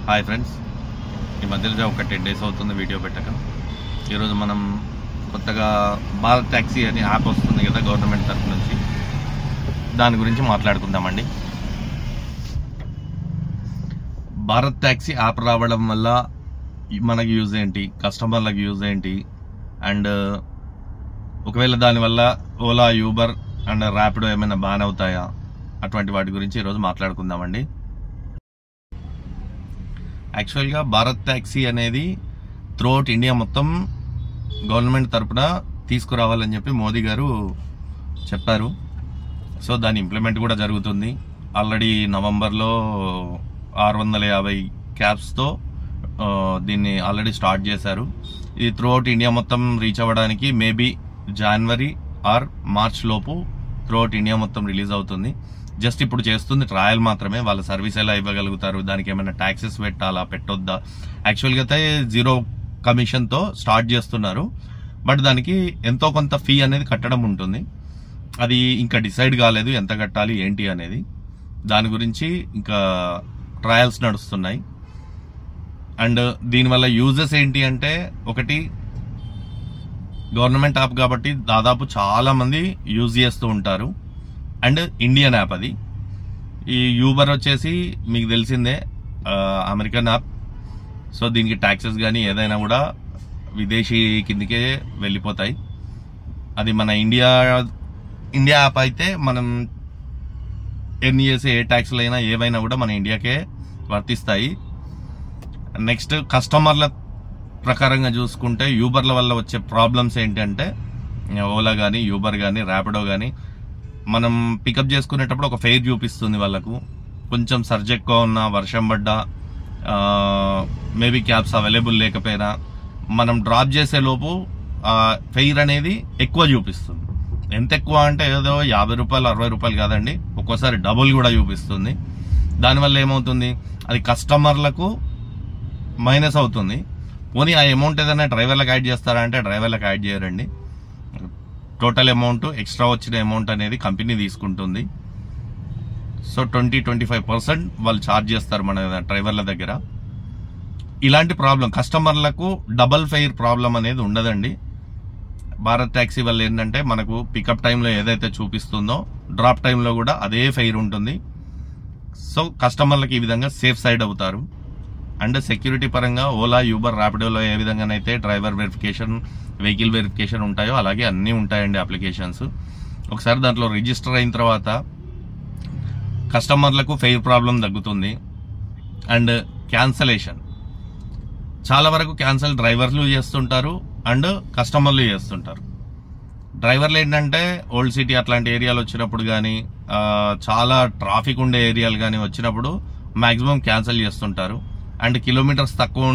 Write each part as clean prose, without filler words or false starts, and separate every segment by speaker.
Speaker 1: Hi friends, ఈ మధ్యలో ఒక 10 days అవుతుంది వీడియో పెట్టక. ఈరోజు మనం కొత్తగా భారత్ ట్యాక్సీ అని యాప్ వస్తుంది కదా గవర్నమెంట్ తరఫు నుంచి, దాని గురించి మాట్లాడుకుందామండి. భారత్ ట్యాక్సీ యాప్ రావడం వల్ల మనకి యూజ్ ఏంటి, కస్టమర్లకు యూజ్ ఏంటి, అండ్ ఒకవేళ దానివల్ల ఓలా, యూబర్ అండ్ ర్యాపిడో ఏమైనా బ్యాన్ అవుతాయా, అటువంటి వాటి గురించి ఈరోజు మాట్లాడుకుందామండి. యాక్చువల్గా భారత్ ట్యాక్సీ అనేది త్రూఅవుట్ ఇండియా మొత్తం గవర్నమెంట్ తరఫున తీసుకురావాలని చెప్పి మోదీ గారు చెప్పారు. సో దాని ఇంప్లిమెంట్ కూడా జరుగుతుంది. ఆల్రెడీ నవంబర్లో 650 క్యాబ్స్తో దీన్ని ఆల్రెడీ స్టార్ట్ చేశారు. ఇది త్రూఅవుట్ ఇండియా మొత్తం రీచ్ అవ్వడానికి మేబీ జనవరి ఆర్ మార్చ్ లోపు త్రూఅవుట్ ఇండియా మొత్తం రిలీజ్ అవుతుంది. జస్ట్ ఇప్పుడు చేస్తుంది ట్రయల్ మాత్రమే. వాళ్ళ సర్వీస్ ఎలా ఇవ్వగలుగుతారు, దానికి ఏమైనా ట్యాక్సెస్ పెట్టాలా, పెట్టొద్దా, యాక్చువల్గా అయితే 0 కమిషన్తో స్టార్ట్ చేస్తున్నారు. బట్ దానికి ఎంతో కొంత ఫీ అనేది కట్టడం ఉంటుంది. అది ఇంకా డిసైడ్ కాలేదు ఎంత కట్టాలి ఏంటి అనేది. దాని గురించి ఇంకా ట్రయల్స్ నడుస్తున్నాయి. అండ్ దీనివల్ల యూజెస్ ఏంటి అంటే, ఒకటి గవర్నమెంట్ యాప్ కాబట్టి దాదాపు చాలా మంది యూజ్ చేస్తూ ఉంటారు. అండ్ ఇండియన్ యాప్ అది. ఈ యూబర్ వచ్చేసి మీకు తెలిసిందే అమెరికన్ యాప్. సో దీనికి ట్యాక్సెస్ కానీ ఏదైనా కూడా విదేశీ కిందకే వెళ్ళిపోతాయి. అది మన ఇండియా యాప్ అయితే మనం ఎన్ని చేసే ఏ ట్యాక్స్లు అయినా ఏవైనా కూడా మన ఇండియాకే వర్తిస్తాయి. నెక్స్ట్ కస్టమర్ల ప్రకారంగా చూసుకుంటే యూబర్ల వల్ల వచ్చే ప్రాబ్లమ్స్ ఏంటంటే, ఓలా కానీ, యూబర్ కానీ, ర్యాపిడో కానీ మనం పికప్ చేసుకునేటప్పుడు ఒక ఫెయిర్ చూపిస్తుంది వాళ్ళకు. కొంచెం సర్జ్ ఎక్కువ ఉన్నా, వర్షం పడ్డా, మేబీ క్యాబ్స్ అవైలబుల్ లేకపోయినా మనం డ్రాప్ చేసే లోపు ఫెయిర్ అనేది ఎక్కువ చూపిస్తుంది. ఎంత ఎక్కువ అంటే ఏదో 50 రూపాయలు 60 రూపాయలు కాదండి, ఒక్కోసారి డబుల్ కూడా చూపిస్తుంది. దానివల్ల ఏమవుతుంది, అది కస్టమర్లకు మైనస్ అవుతుంది. పోనీ ఆ అమౌంట్ ఏదైనా డ్రైవర్లకు యాడ్ చేస్తారా అంటే డ్రైవర్లకు యాడ్ చేయరండి. టోటల్ అమౌంట్, ఎక్స్ట్రా వచ్చిన అమౌంట్ అనేది కంపెనీ తీసుకుంటుంది. సో 20-25% వాళ్ళు ఛార్జ్ చేస్తారు మన డ్రైవర్ల దగ్గర. ఇలాంటి ప్రాబ్లం కస్టమర్లకు డబల్ ఫెయిర్ ప్రాబ్లం అనేది ఉండదండి. భారత్ ట్యాక్సీ వల్ల ఏంటంటే మనకు పికప్ టైంలో ఏదైతే చూపిస్తుందో డ్రాప్ టైంలో కూడా అదే ఫెయిర్ ఉంటుంది. సో కస్టమర్లకు ఈ విధంగా సేఫ్ సైడ్ అవుతారు. అండ్ సెక్యూరిటీ పరంగా ఓలా, యూబర్, ర్యాపిడోలో ఏ విధంగానైతే డ్రైవర్ వెరిఫికేషన్, వెహికల్ వెరిఫికేషన్ ఉంటాయో అలాగే అన్నీ ఉంటాయండి అప్లికేషన్స్. ఒకసారి దాంట్లో రిజిస్టర్ అయిన తర్వాత కస్టమర్లకు ఫెయిర్ ప్రాబ్లం తగ్గుతుంది. అండ్ క్యాన్సలేషన్ చాలా వరకు క్యాన్సల్ డ్రైవర్లు చేస్తుంటారు అండ్ కస్టమర్లు చేస్తుంటారు. డ్రైవర్లు ఏంటంటే ఓల్డ్ సిటీ అట్లాంటి ఏరియాలు వచ్చినప్పుడు కానీ, చాలా ట్రాఫిక్ ఉండే ఏరియాలు కానీ వచ్చినప్పుడు మాక్సిమం క్యాన్సల్ చేస్తుంటారు. అండ్ కిలోమీటర్స్ ఎక్కువ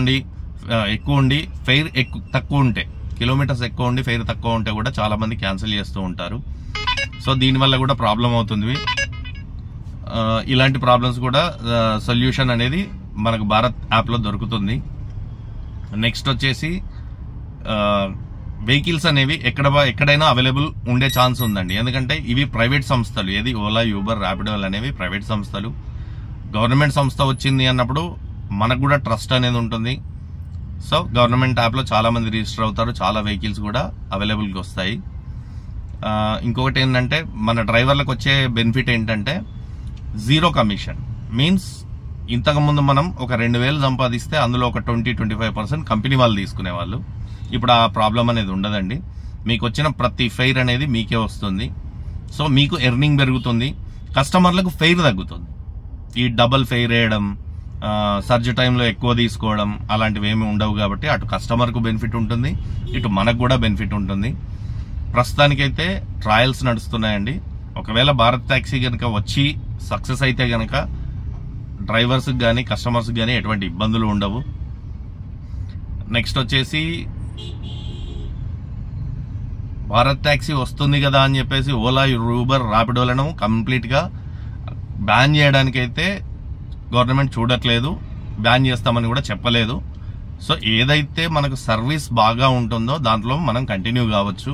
Speaker 1: ఉండి ఫెయిర్ తక్కువ ఉంటే, కిలోమీటర్స్ ఎక్కువ ఉండి ఫెయిర్ తక్కువ ఉంటే కూడా చాలా మంది క్యాన్సిల్ చేస్తూ ఉంటారు. సో దీనివల్ల కూడా ప్రాబ్లం అవుతుంది. ఇలాంటి ప్రాబ్లమ్స్ కూడా సొల్యూషన్ అనేది మనకు భారత్ యాప్లో దొరుకుతుంది. నెక్స్ట్ వచ్చేసి వెహికల్స్ అనేవి ఎక్కడైనా అవైలబుల్ ఉండే ఛాన్స్ ఉందండి. ఎందుకంటే ఇవి ప్రైవేట్ సంస్థలు, ఏది ఓలా, యూబర్, ర్యాపిడో అనేవి ప్రైవేట్ సంస్థలు. గవర్నమెంట్ సంస్థ వచ్చింది అన్నప్పుడు మనకు కూడా ట్రస్ట్ అనేది ఉంటుంది. సో గవర్నమెంట్ యాప్లో చాలా మంది రిజిస్టర్ అవుతారు, చాలా వెహికల్స్ కూడా అవైలబుల్గా వస్తాయి. ఇంకొకటి ఏంటంటే, మన డ్రైవర్లకు వచ్చే బెనిఫిట్ ఏంటంటే 0 కమిషన్. మీన్స్ ఇంతకుముందు మనం ఒక 2000 సంపాదిస్తే అందులో ఒక 20-25% కంపెనీ వాళ్ళు తీసుకునేవాళ్ళు. ఇప్పుడు ఆ ప్రాబ్లం అనేది ఉండదండి. మీకు వచ్చిన ప్రతి ఫెయిర్ అనేది మీకే వస్తుంది. సో మీకు ఎర్నింగ్ పెరుగుతుంది, కస్టమర్లకు ఫెయిర్ తగ్గుతుంది. ఈ డబల్ ఫెయిర్ వేయడం, సర్జ్ టైంలో ఎక్కువ తీసుకోవడం అలాంటివి ఏమి ఉండవు. కాబట్టి అటు కస్టమర్కు బెనిఫిట్ ఉంటుంది, ఇటు మనకు కూడా బెనిఫిట్ ఉంటుంది. ప్రస్తుతానికైతే ట్రయల్స్ నడుస్తున్నాయండి. ఒకవేళ భారత్ ట్యాక్సీ కనుక వచ్చి సక్సెస్ అయితే కనుక డ్రైవర్స్కి కానీ కస్టమర్స్కి కానీ ఎటువంటి ఇబ్బందులు ఉండవు. నెక్స్ట్ వచ్చేసి భారత్ ట్యాక్సీ వస్తుంది కదా అని చెప్పేసి ఓలా, యూబర్, ర్యాపిడోలను కంప్లీట్గా బ్యాన్ చేయడానికైతే గవర్నమెంట్ చూడట్లేదు, బ్యాన్ చేస్తామని కూడా చెప్పలేదు. సో ఏదైతే మనకు సర్వీస్ బాగా ఉంటుందో దాంట్లో మనం కంటిన్యూ కావచ్చు.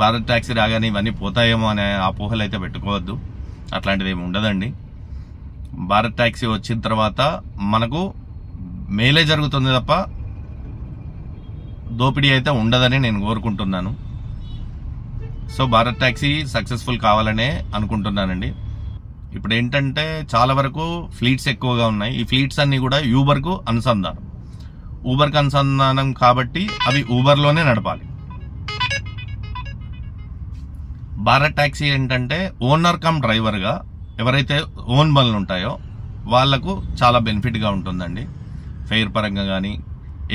Speaker 1: భారత్ ట్యాక్సీ రాగానే ఇవన్నీ పోతాయేమో అనే అపోహలు అయితే పెట్టుకోవద్దు, అట్లాంటిది ఏమి ఉండదండి. భారత్ ట్యాక్సీ వచ్చిన తర్వాత మనకు మేలే జరుగుతుంది తప్ప దోపిడీ అయితే ఉండదని నేను కోరుకుంటున్నాను. సో భారత్ టాక్సీ సక్సెస్ఫుల్ కావాలనే అనుకుంటున్నానండి. ఇప్పుడు ఏంటంటే చాలా వరకు ఫ్లీట్స్ ఎక్కువగా ఉన్నాయి. ఈ ఫ్లీట్స్ అన్ని కూడా ఊబర్కు అనుసంధానం. ఊబర్కి అనుసంధానం కాబట్టి అవి ఊబర్లోనే నడపాలి. భారత్ టాక్సీ ఏంటంటే ఓనర్ కమ్ డ్రైవర్గా ఎవరైతే ఓన్ బండ్లు ఉంటాయో వాళ్లకు చాలా బెనిఫిట్గా ఉంటుందండి. ఫెయిర్ పరంగా కానీ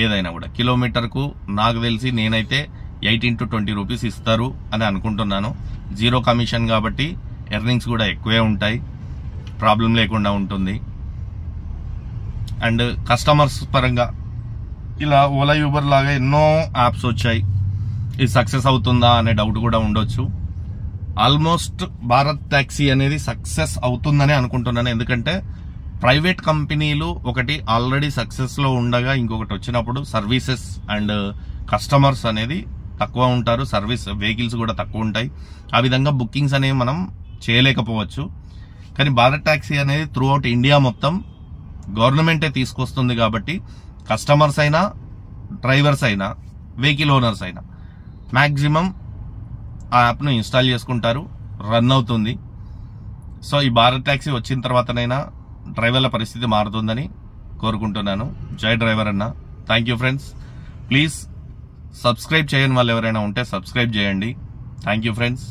Speaker 1: ఏదైనా కూడా కిలోమీటర్కు నాకు తెలిసి నేనైతే 18 to 20 రూపీస్ ఇస్తారు అని అనుకుంటున్నాను. జీరో కమిషన్ కాబట్టి ఎర్నింగ్స్ కూడా ఎక్కువే ఉంటాయి, ప్రాబ్లం లేకుండా ఉంటుంది. అండ్ కస్టమర్స్ పరంగా ఇలా ఓలా యూబర్ లాగా ఎన్నో యాప్స్ వచ్చాయి. ఇది సక్సెస్ అవుతుందా అనే డౌట్ కూడా ఉండొచ్చు. ఆల్మోస్ట్ భారత్ టాక్సీ అనేది సక్సెస్ అవుతుందని అనుకుంటున్నాను. ఎందుకంటే ప్రైవేట్ కంపెనీలు ఒకటి ఆల్రెడీ సక్సెస్ లో ఉండగా ఇంకొకటి వచ్చినప్పుడు సర్వీసెస్ అండ్ కస్టమర్స్ అనేది తక్కువ ఉంటారు, సర్వీస్ వెహికల్స్ కూడా తక్కువ ఉంటాయి. ఆ విధంగా బుకింగ్స్ అనేవి మనం చేయలేకపోవచ్చు. కానీ భారత్ టాక్సీ అనేది త్రూ అవుట్ ఇండియా మొత్తం గవర్నమెంటే తీసుకొస్తుంది కాబట్టి కస్టమర్స్ అయినా డ్రైవర్స్ అయినా వెహికల్ ఓనర్స్ అయినా మ్యాక్సిమం ఆ యాప్ను ఇన్స్టాల్ చేసుకుంటారు, రన్ అవుతుంది. సో ఈ భారత్ టాక్సీ వచ్చిన తర్వాతనైనా డ్రైవర్ల పరిస్థితి మారుతుందని కోరుకుంటున్నాను. జై డ్రైవర్ అన్న. Thank you friends. Please subscribe చేయని వాళ్ళు ఎవరైనా ఉంటే సబ్స్క్రైబ్ చేయండి. Thank you friends.